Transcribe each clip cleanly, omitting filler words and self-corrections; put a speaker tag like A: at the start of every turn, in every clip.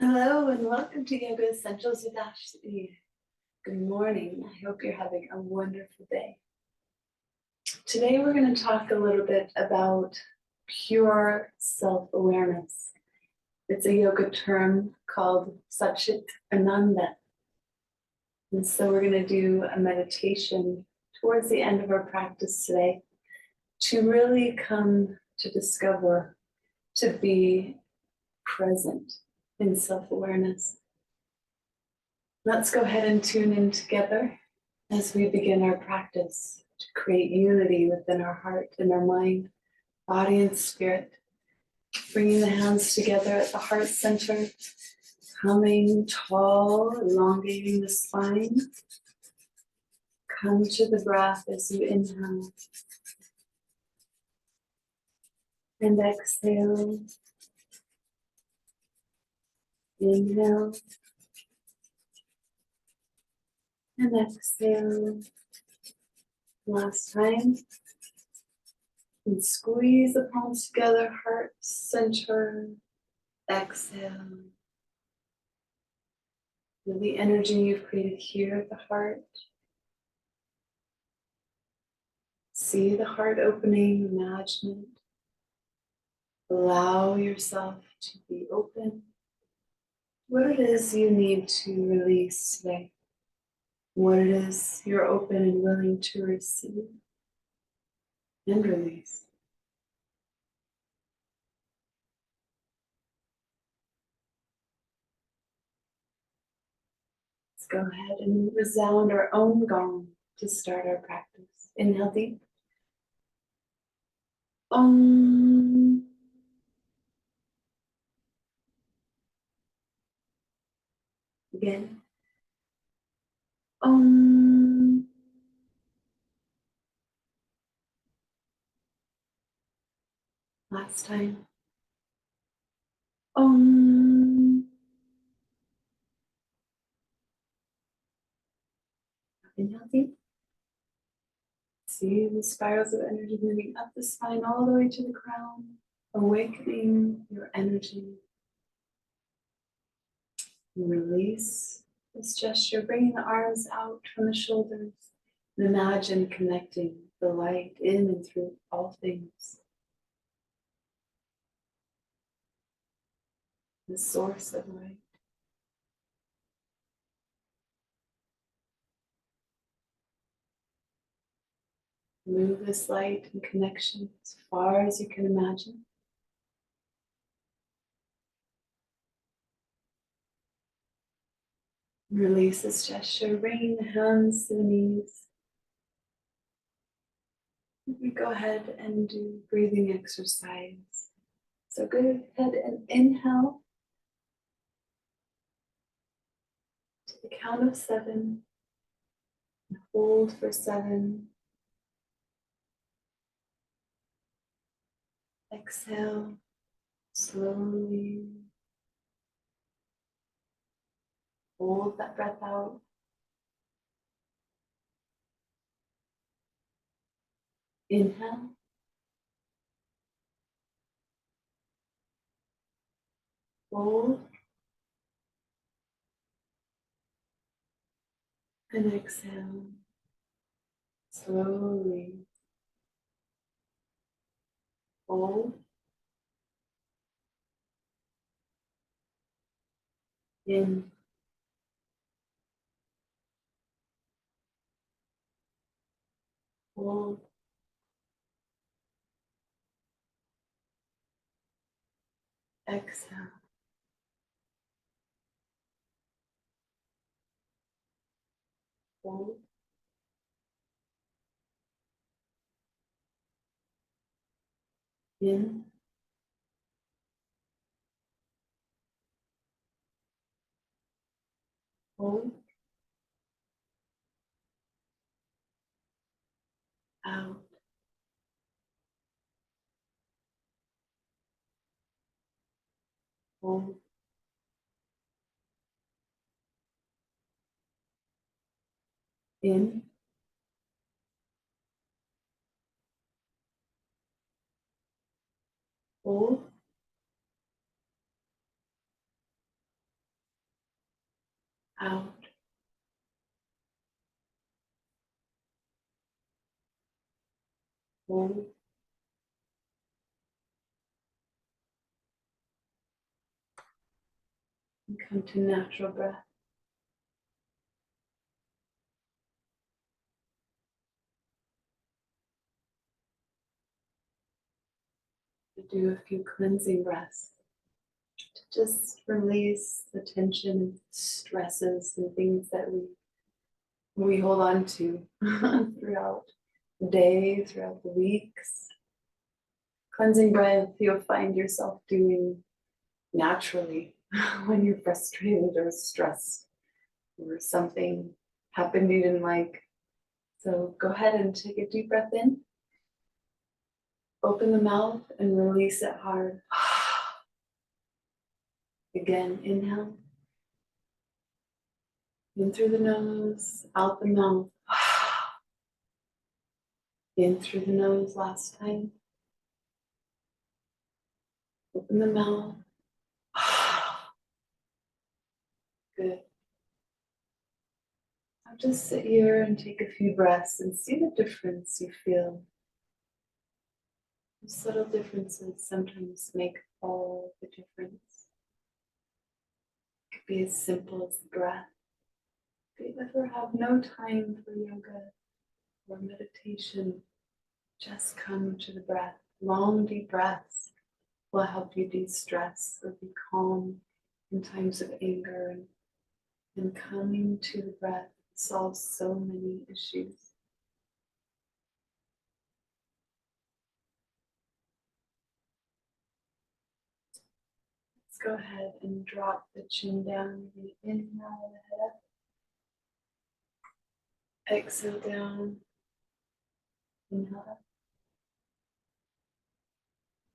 A: Hello and welcome to Yoga Essentials with Ashley. Good morning. I hope you're having a wonderful day. Today we're going to talk a little bit about pure self-awareness. It's a yoga term called Satchitnanda. And so we're going to do a meditation towards the end of our practice today to really come to discover, to be present in self-awareness. Let's go ahead and tune in together as we begin our practice to create unity within our heart and our mind, body and spirit. Bringing the hands together at the heart center, coming tall, elongating the spine. Come to the breath as you inhale and exhale. Inhale and exhale. Last time. And squeeze the palms together, heart center. Exhale. Feel the energy you've created here at the heart. See the heart opening, imagine it. Allow yourself to be open. What it is you need to release today. What it is you're open and willing to receive and release. Let's go ahead and resound our own gong to start our practice. Inhale deep. Om. Again. Om. Last time. Om. Inhale deep. See the spirals of energy moving up the spine all the way to the crown, awakening your energy. Release this gesture, bringing the arms out from the shoulders, and imagine connecting the light in and through all things. The source of light. Move this light and connection as far as you can imagine. Release this gesture, bringing the hands to the knees. We go ahead and do breathing exercise. So go ahead and inhale to the count of 7. And hold for 7. Exhale slowly. Hold that breath out. Inhale. Hold. And exhale. Slowly. Hold. In. Hold. Exhale. Hold. In. Hold. Out. Hold. In. Hold. out. Hold. And come to natural breath. Do a few cleansing breaths to just release the tension, stresses, and things that we hold on to throughout the day, throughout the weeks. Cleansing breath, you'll find yourself doing naturally when you're frustrated or stressed or something happened you didn't like. So go ahead and take a deep breath in. Open the mouth and release it hard. Again, inhale. In through the nose, out the mouth. In through the nose last time. Open the mouth. Good. Now just sit here and take a few breaths and see the difference you feel. The subtle differences sometimes make all the difference. It could be as simple as the breath. If you ever have no time for yoga or meditation, just come to the breath. Long, deep breaths will help you de-stress or be calm in times of anger, and coming to the breath solves so many issues. Let's go ahead and drop the chin down. Inhale the head up. Exhale down. Inhale up.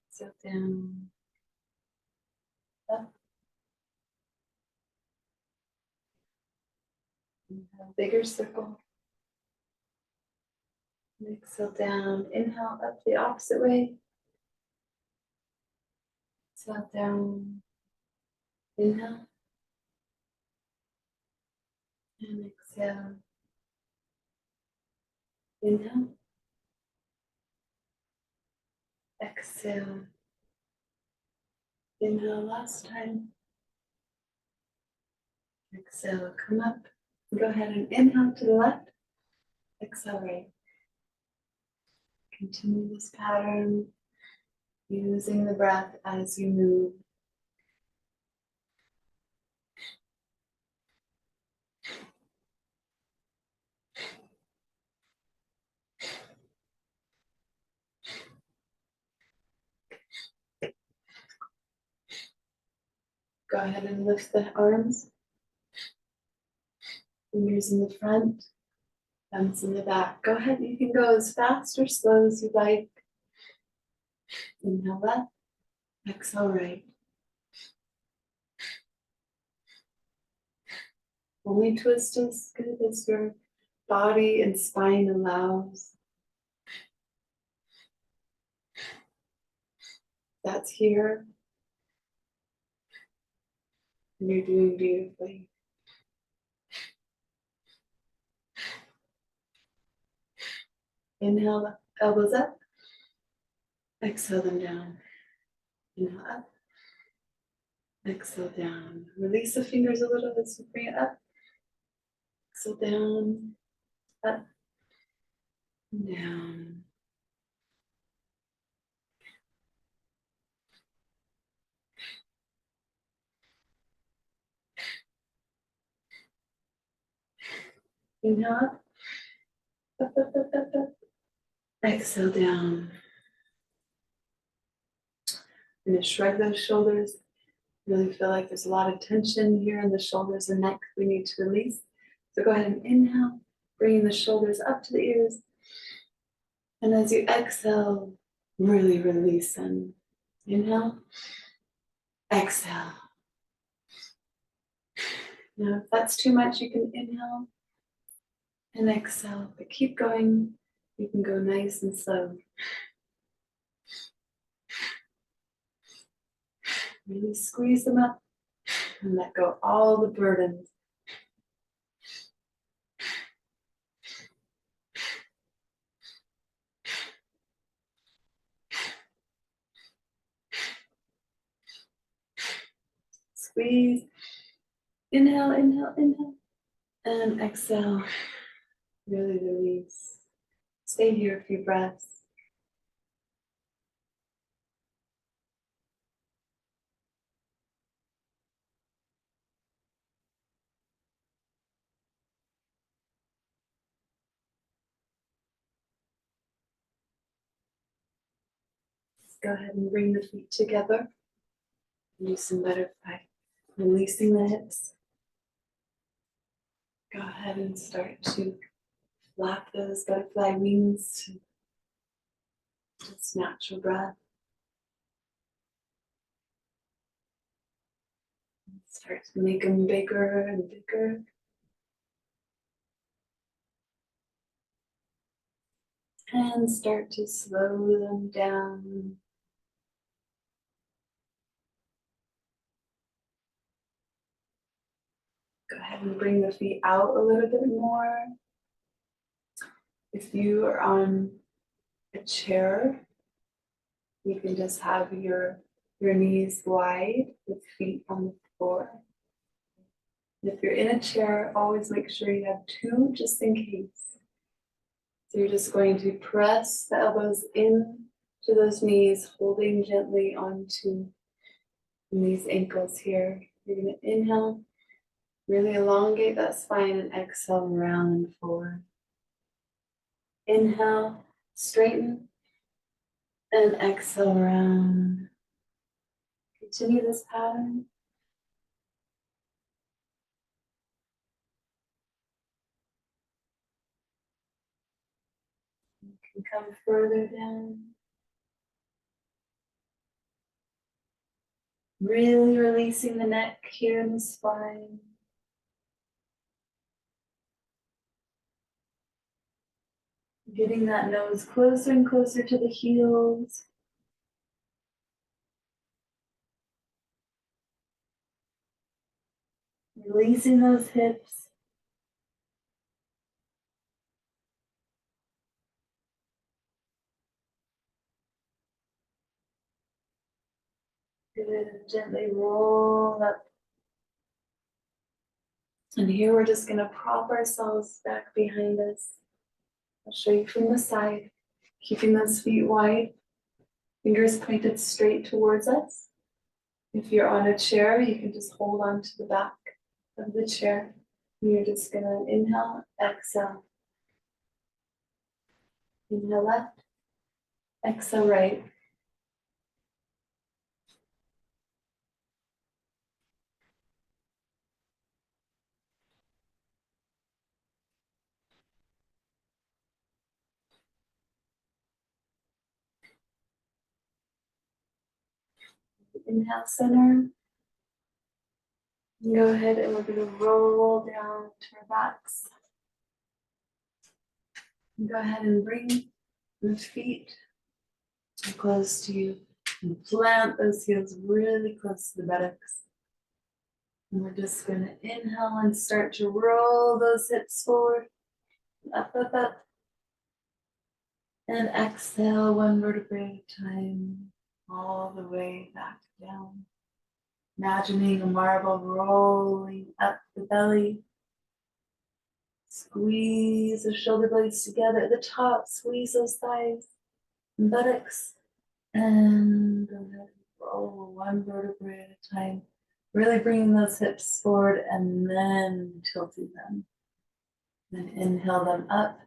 A: Exhale down. Up. Inhale, bigger circle. Exhale down. Inhale up the opposite way. Exhale down. Inhale. And exhale. Inhale. Exhale. Inhale last time. Exhale, come up. Go ahead and inhale to the left. Exhale right. Continue this pattern, using the breath as you move. Go ahead and lift the arms. Fingers in the front, thumbs in the back. Go ahead, you can go as fast or slow as you like. Inhale left, exhale right. Only twist as good as your body and spine allows. That's here. And you're doing beautifully. Inhale, elbows up. Exhale them down. Inhale up. Exhale down. Release the fingers a little as you bring it up. Exhale down, up, and down. Inhale up, up, up, up, up. Exhale down. And to shrug those shoulders. Really feel like there's a lot of tension here in the shoulders and neck we need to release. So go ahead and inhale, bringing the shoulders up to the ears. And as you exhale, really release them. Inhale, exhale. Now, if that's too much, you can inhale and exhale, but keep going. You can go nice and slow. Really squeeze them up and let go all the burdens. squeeze. Inhale, inhale, inhale. And exhale. Really release. Stay here a few breaths. Go ahead and bring the feet together. Do some butterfly. Releasing the hips. Go ahead and start to flap those butterfly wings to just natural breath. Start to make them bigger and bigger. And start to slow them down. Go ahead and bring the feet out a little bit more. If you are on a chair, you can just have your knees wide with feet on the floor. And if you're in a chair, always make sure you have two just in case. So you're just going to press the elbows in to those knees, holding gently onto these ankles here. You're going to inhale, really elongate that spine, and exhale, round forward. Inhale, straighten, and exhale, round. Continue this pattern. You can come further down. Really releasing the neck here in the spine. Getting that nose closer and closer to the heels. Releasing those hips. Good, and gently roll up. And here we're just gonna prop ourselves back behind us. I'll show you from the side, keeping those feet wide, fingers pointed straight towards us. If you're on a chair, you can just hold on to the back of the chair. And you're just gonna inhale, exhale. Inhale left, exhale right. Inhale, center. Go ahead and we're gonna roll down to our backs. Go ahead and bring the feet close to you and plant those heels really close to the buttocks. And we're just gonna inhale and start to roll those hips forward, up, up, up. And exhale one vertebrae at a time, all the way back down. Imagining a marble rolling up the belly. Squeeze the shoulder blades together at the top, squeeze those thighs and buttocks. And go ahead and roll one vertebrae at a time. Really bringing those hips forward and then tilting them. Then inhale them up.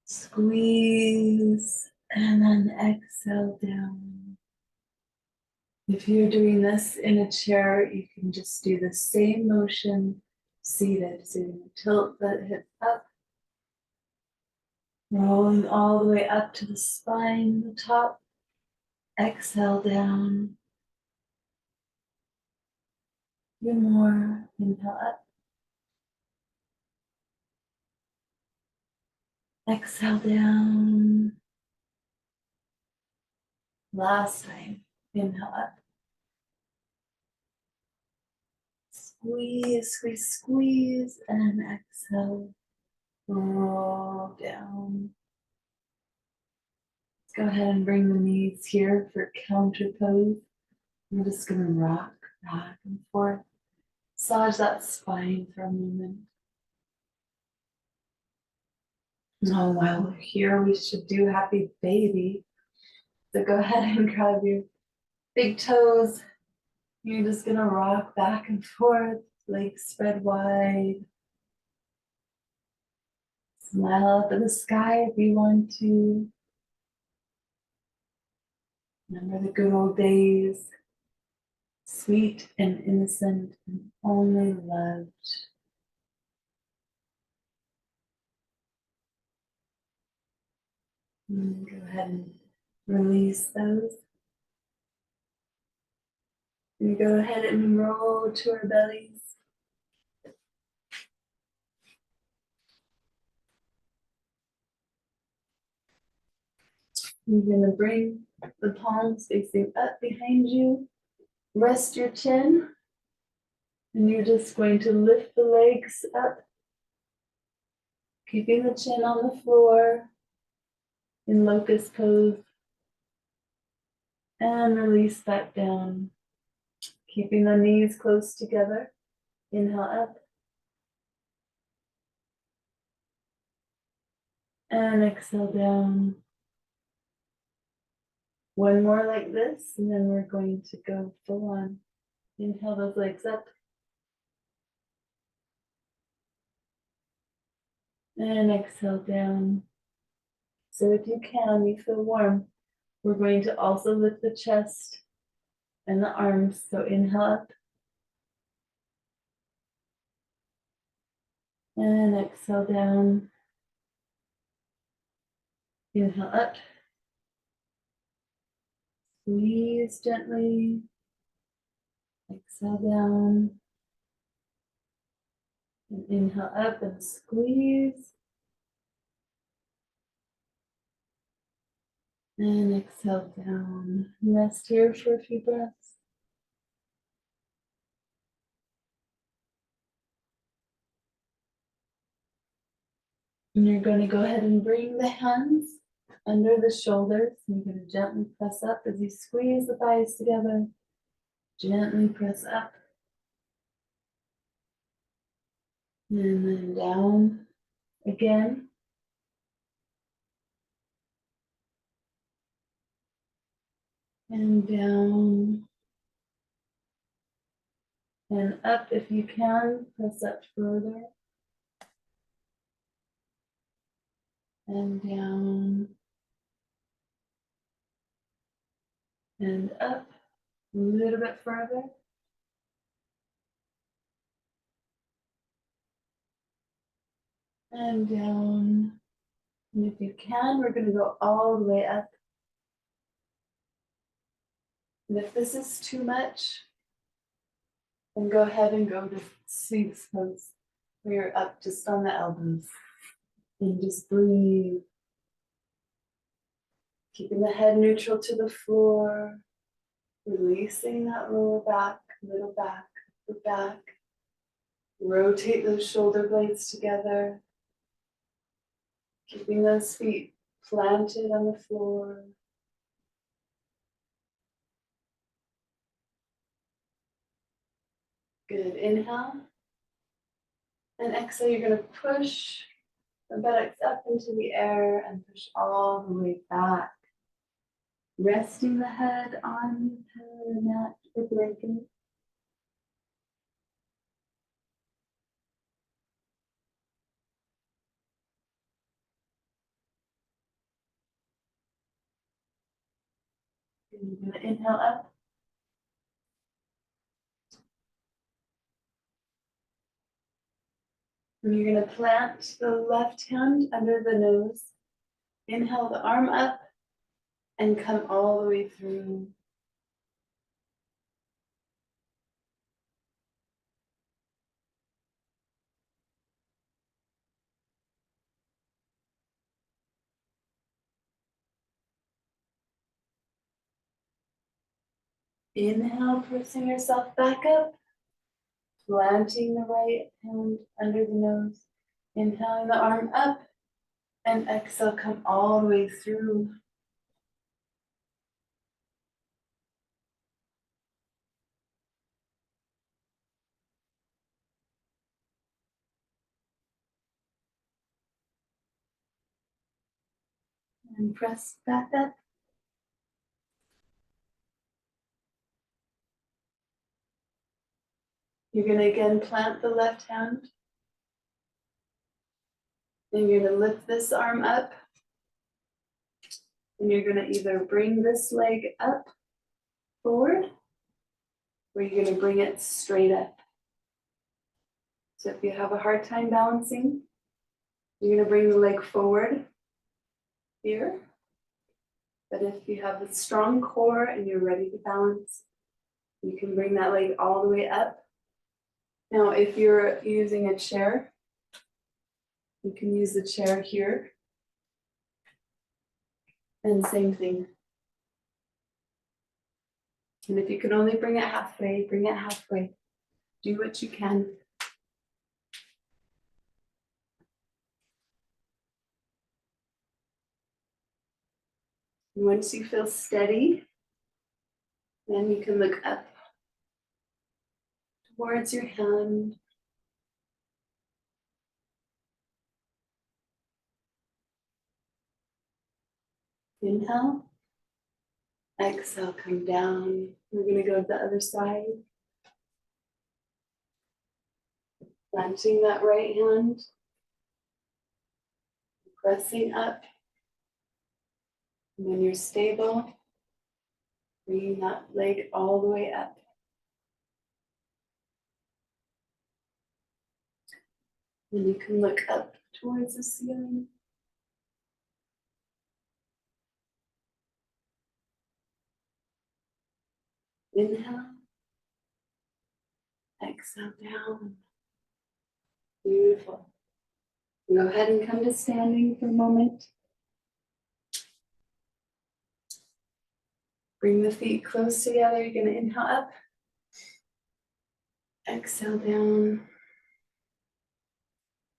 A: Squeeze and then exhale down. If you're doing this in a chair, you can just do the same motion seated. So you're going to tilt the hip up, rolling all the way up to the spine, the top. Exhale down. Two more. Inhale up. Exhale down. Last time. Inhale up. Squeeze, squeeze, squeeze, and exhale. Roll down. Go ahead and bring the knees here for counter pose. I'm just going to rock back and forth. Massage that spine for a moment. Oh, while we're here, we should do happy baby. So go ahead and grab your big toes. You're just going to rock back and forth, legs spread wide. Smile up at the sky if you want to. Remember the good old days. Sweet and innocent and only loved. And go ahead and release those. And go ahead and roll to our bellies. You're going to bring the palms facing up behind you. Rest your chin. And you're just going to lift the legs up, keeping the chin on the floor in locust pose. And release back down, keeping the knees close together. Inhale up. And exhale down. One more like this, and then we're going to go full on. Inhale those legs up. And exhale down. So if you can, you feel warm, we're going to also lift the chest and the arms. So inhale up. And exhale down. Inhale up. Squeeze gently. Exhale down. And inhale up and squeeze. And exhale down. Rest here for a few breaths. And you're going to go ahead and bring the hands under the shoulders. You're going to gently press up as you squeeze the thighs together. Gently press up. And then down again. And down. And up if you can. Press up further. And down. And up. A little bit further. And down. And if you can, we're going to go all the way up. And if this is too much, then go ahead and go to Sphinx pose, where you're up just on the elbows. And just breathe. Keeping the head neutral to the floor. Releasing that lower back, middle back, the back. Rotate those shoulder blades together. Keeping those feet planted on the floor. Good. Inhale. And exhale, you're going to push the buttocks up into the air and push all the way back. Resting the head on the mat or blanket. And you're going to inhale up. And you're going to plant the left hand under the nose. Inhale the arm up and come all the way through. Inhale, pressing yourself back up. Planting the right hand under the nose. Inhaling the arm up. And exhale, come all the way through. And press back up. You're going to again plant the left hand. And you're going to lift this arm up. And you're going to either bring this leg up forward, or you're going to bring it straight up. So if you have a hard time balancing, you're going to bring the leg forward here. But if you have a strong core and you're ready to balance, you can bring that leg all the way up. Now, if you're using a chair, you can use the chair here. And same thing. And if you can only bring it halfway, bring it halfway. Do what you can. And once you feel steady, then you can look up towards your hand. Inhale. Exhale, come down. We're going to go to the other side. Planting that right hand. Pressing up. And when you're stable, bringing that leg all the way up. And you can look up towards the ceiling. Inhale. Exhale down. Beautiful. Go ahead and come to standing for a moment. Bring the feet close together. You're going to inhale up. Exhale down.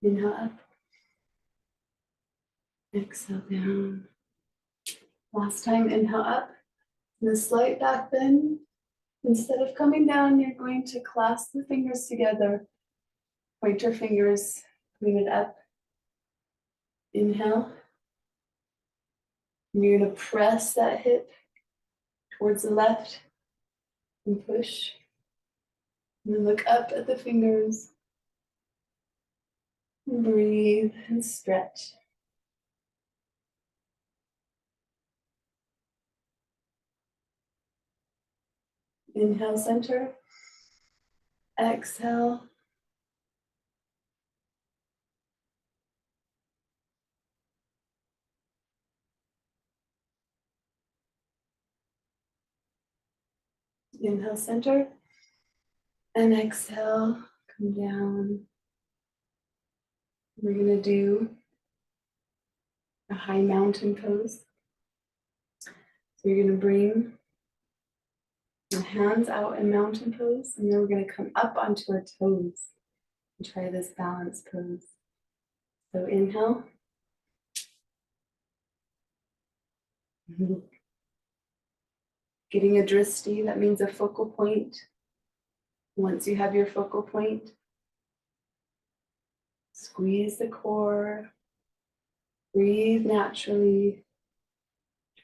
A: Inhale up. Exhale down. Last time, inhale up. And a slight back bend. Instead of coming down, you're going to clasp the fingers together. Pointer fingers, bring it up. Inhale. And you're going to press that hip towards the left and push. And then look up at the fingers. And breathe and stretch. Inhale, center. Exhale. Inhale, center. And exhale, come down. We're going to do a high mountain pose. So you're going to bring your hands out in mountain pose, and then we're going to come up onto our toes and try this balance pose. So inhale. Getting a drishti, that means a focal point. Once you have your focal point, squeeze the core, breathe naturally,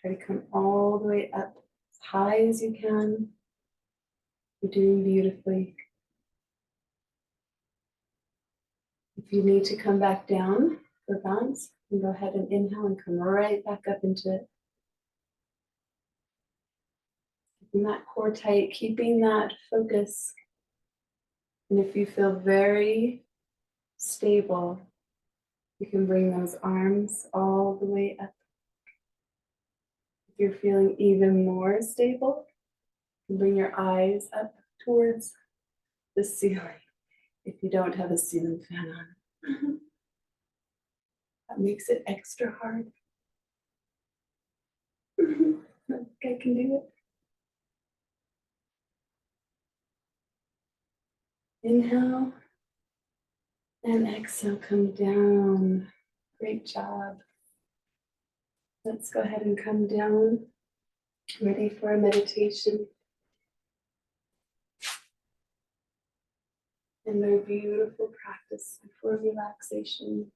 A: try to come all the way up as high as you can. You're doing beautifully. If you need to come back down for balance, you can go ahead and inhale and come right back up into it. Keeping that core tight, keeping that focus. And if you feel very stable, you can bring those arms all the way up. If you're feeling even more stable, you can bring your eyes up towards the ceiling if you don't have a ceiling fan on. That makes it extra hard. I think I can do it. Inhale and exhale, come down. Great job. Let's go ahead and come down. Ready for a meditation. And their beautiful practice for relaxation.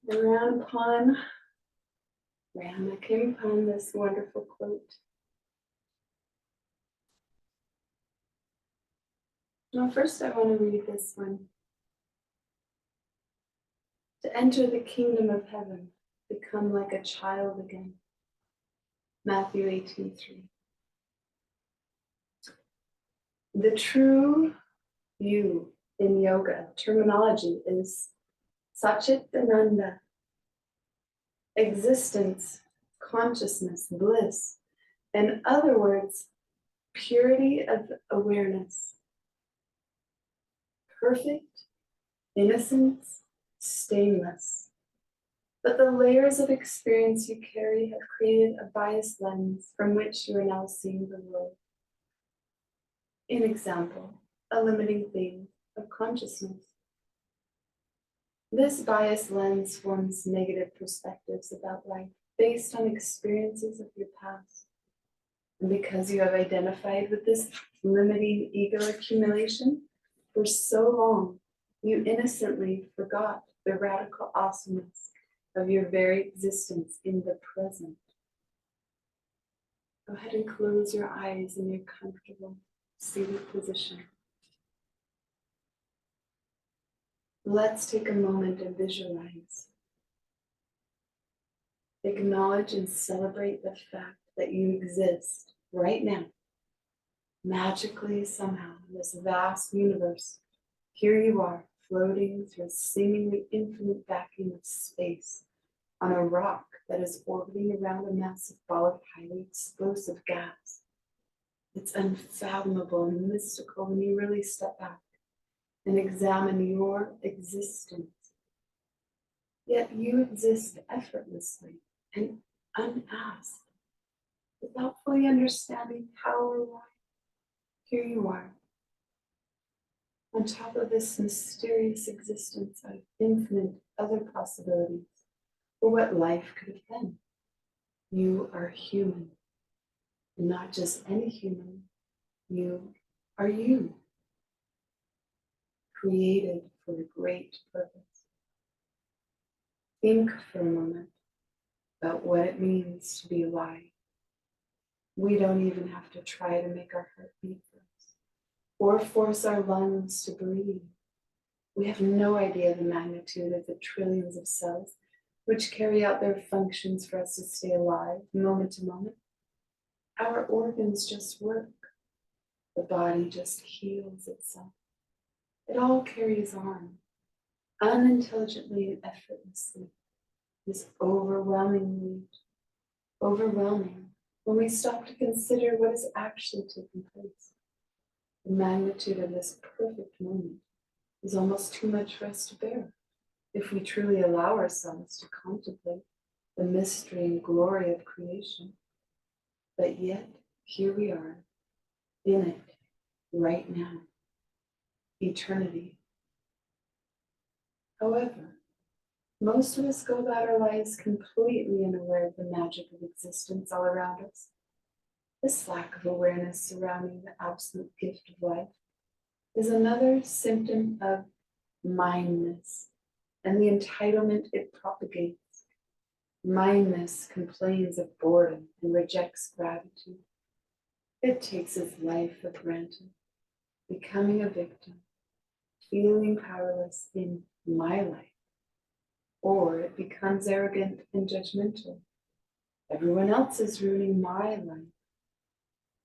A: The round pond Rama came upon this wonderful quote. Now, first I want to read this one. To enter the kingdom of heaven, become like a child again. Matthew 18:3. The true you in yoga terminology is Satchitnanda, existence, consciousness, bliss. In other words, purity of awareness, perfect innocence, stainless. But the layers of experience you carry have created a biased lens from which you are now seeing the world. An example, a limiting thing of consciousness. This biased lens forms negative perspectives about life based on experiences of your past. And because you have identified with this limiting ego accumulation for so long, you innocently forgot the radical awesomeness of your very existence in the present. Go ahead and close your eyes in your comfortable seated position. Let's take a moment and visualize. Acknowledge and celebrate the fact that you exist right now, magically somehow in this vast universe. Here you are, floating through a seemingly infinite vacuum of space on a rock that is orbiting around a massive ball of highly explosive gas. It's unfathomable and mystical when you really step back and examine your existence. Yet you exist effortlessly and unasked, without fully understanding how or why. Here you are, on top of this mysterious existence of infinite other possibilities for what life could have been. You are human, and not just any human. You are you, created for a great purpose. Think for a moment about what it means to be alive. We don't even have to try to make our heart beat for us, or force our lungs to breathe. We have no idea the magnitude of the trillions of cells which carry out their functions for us to stay alive moment to moment. Our organs just work. The body just heals itself. It all carries on, unintelligently and effortlessly. Is overwhelming when we stop to consider what is actually taking place. The magnitude of this perfect moment is almost too much for us to bear if we truly allow ourselves to contemplate the mystery and glory of creation. But yet, here we are, in it, right now, eternity. However, most of us go about our lives completely unaware of the magic of existence all around us. This lack of awareness surrounding the absolute gift of life is another symptom of mineness and the entitlement it propagates. Mineness complains of boredom and rejects gratitude. It takes its life for granted, becoming a victim, feeling powerless in my life. Or it becomes arrogant and judgmental. Everyone else is ruining my life.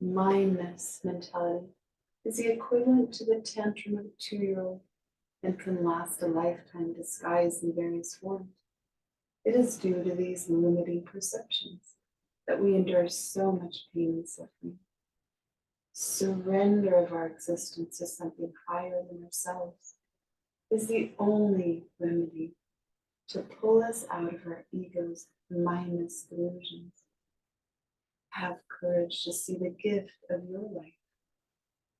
A: Mineness mentality is the equivalent to the tantrum of a 2-year-old and can last a lifetime disguised in various forms. It is due to these limiting perceptions that we endure so much pain and suffering. Surrender of our existence to something higher than ourselves is the only remedy to pull us out of our ego's mindless delusions. Have courage to see the gift of your life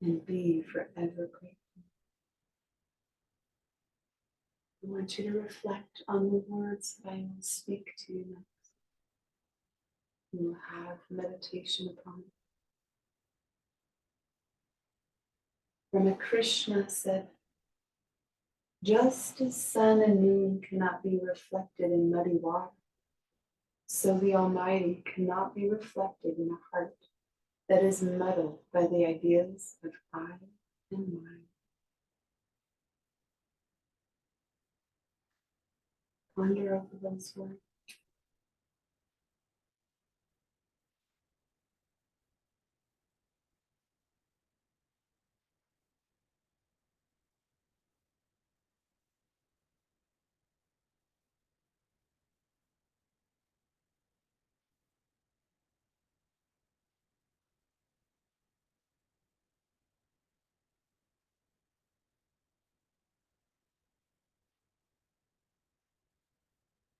A: and be forever grateful. I want you to reflect on the words that I will speak to you next. You will have meditation upon it. Ramakrishna said, just as sun and moon cannot be reflected in muddy water, So the Almighty cannot be reflected in a heart that is muddled by the ideas of I and mine. Ponder over those words.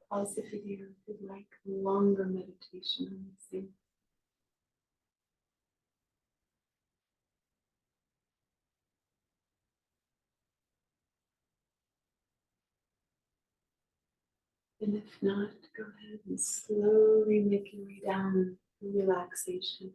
A: Pause the video if you'd like longer meditation on these things. And if not, go ahead and slowly make your way down to relaxation.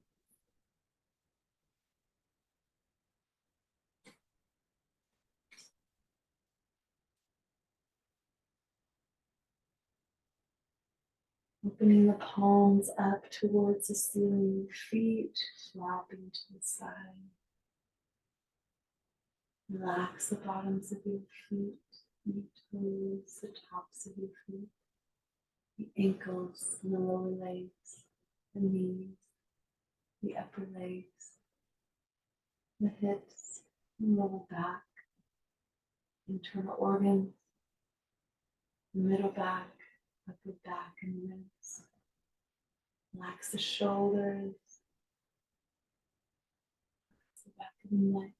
A: Opening the palms up towards the ceiling, feet flopping to the side. Relax the bottoms of your feet, your toes, the tops of your feet, the ankles and the lower legs, the knees, the upper legs, the hips, the lower back, internal organs, the middle back, upper back and ribs. Relax the shoulders, the back of the neck,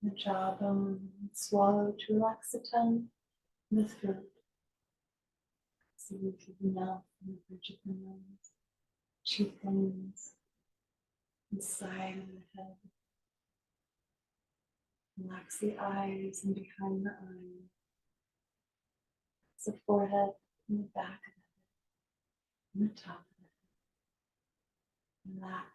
A: the jawbone, and swallow to relax the tongue and the throat. The roof of the mouth and the bridge of the nose, cheekbones, the side of the head. Relax the eyes and behind the eyes, the forehead and the back of the head, and the top of the head. Relax.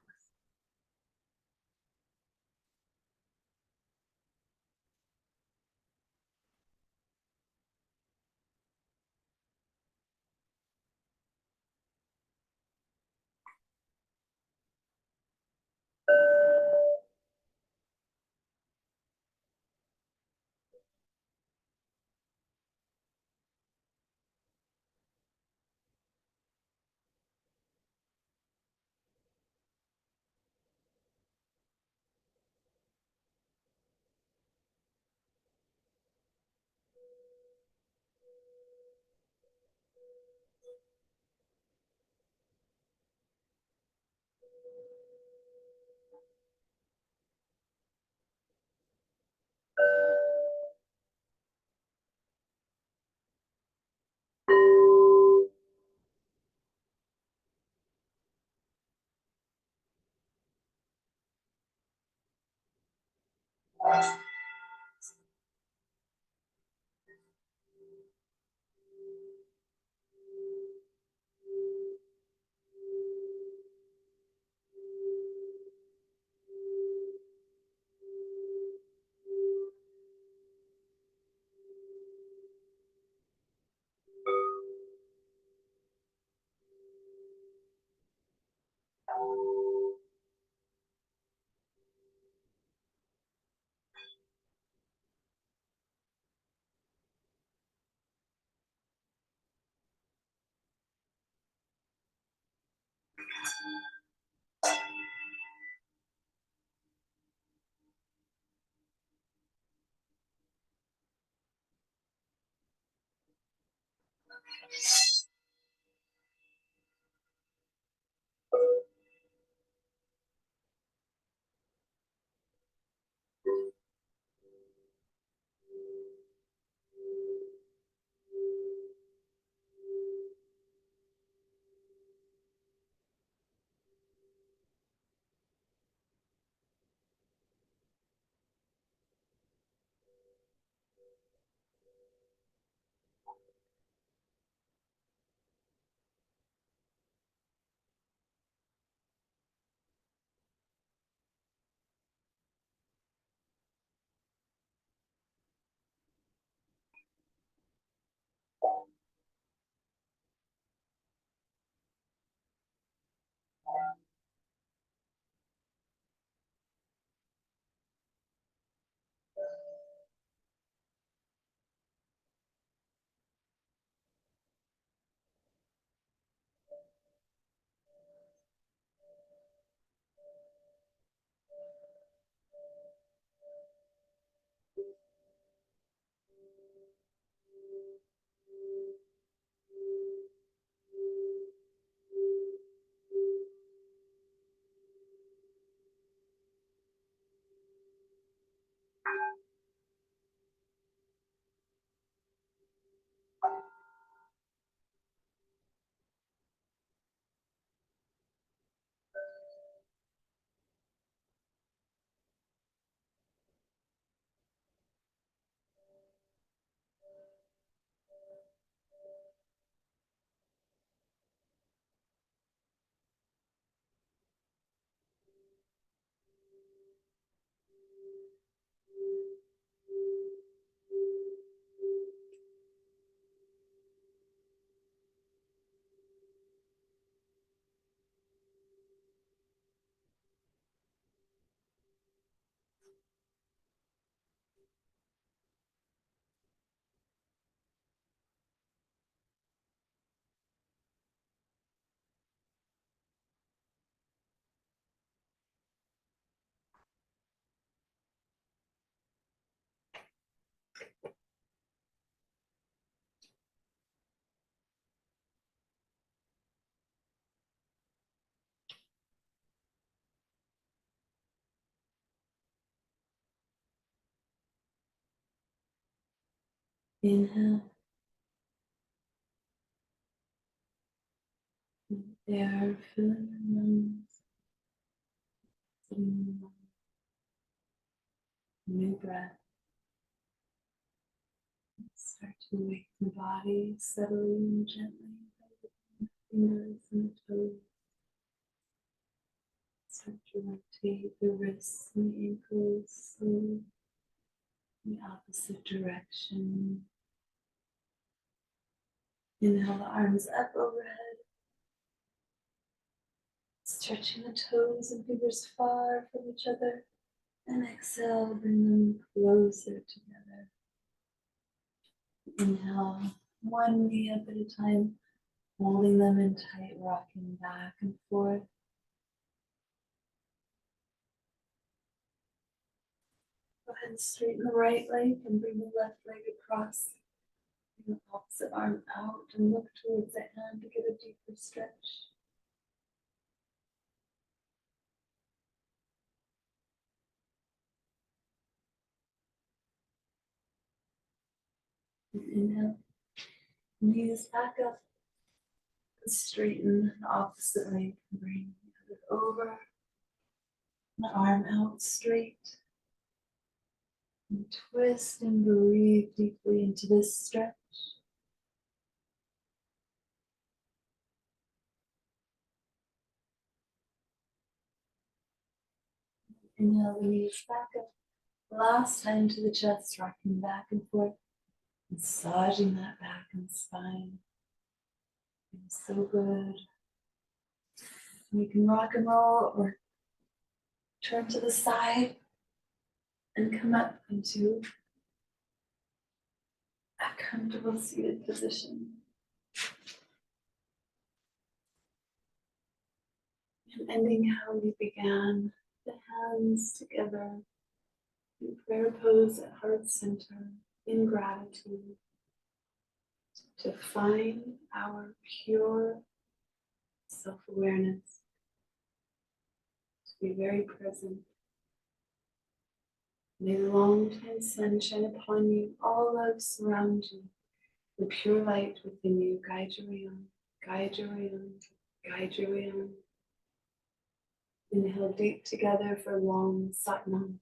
A: Inhale. Air filling the lungs. New breath. Start to wake the body steadily and gently. Fingers and the toes. Start to rotate the wrists and the ankles slowly in the opposite direction. Inhale the arms up overhead. Stretching the toes and fingers far from each other. And exhale, bring them closer together. Inhale, one knee up at a time, holding them in tight, rocking back and forth. Go ahead and straighten the right leg and bring the left leg across. Bring the opposite arm out and look towards the hand to get a deeper stretch. And inhale, knees back up. Straighten the opposite leg and bring the other over. The arm out straight. And twist and breathe deeply into this stretch. Inhale the knees back up. Last time to the chest, rocking back and forth. Massaging that back and spine. Feels so good. You can rock and roll or turn to the side and come up into a comfortable seated position. And ending how we began, the hands together in prayer pose at heart center in gratitude to find our pure self-awareness, to be very present. May the long-time sun shine upon you, all love surround you, the pure light within you guide your way on, guide your way on, guide your way on. Inhale deep together for long Satnam.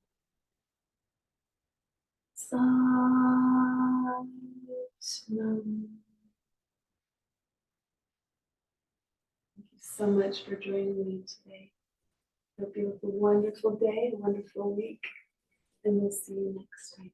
A: Satnam. Thank you so much for joining me today. Hope you have a wonderful day, a wonderful week, and we'll see you next time.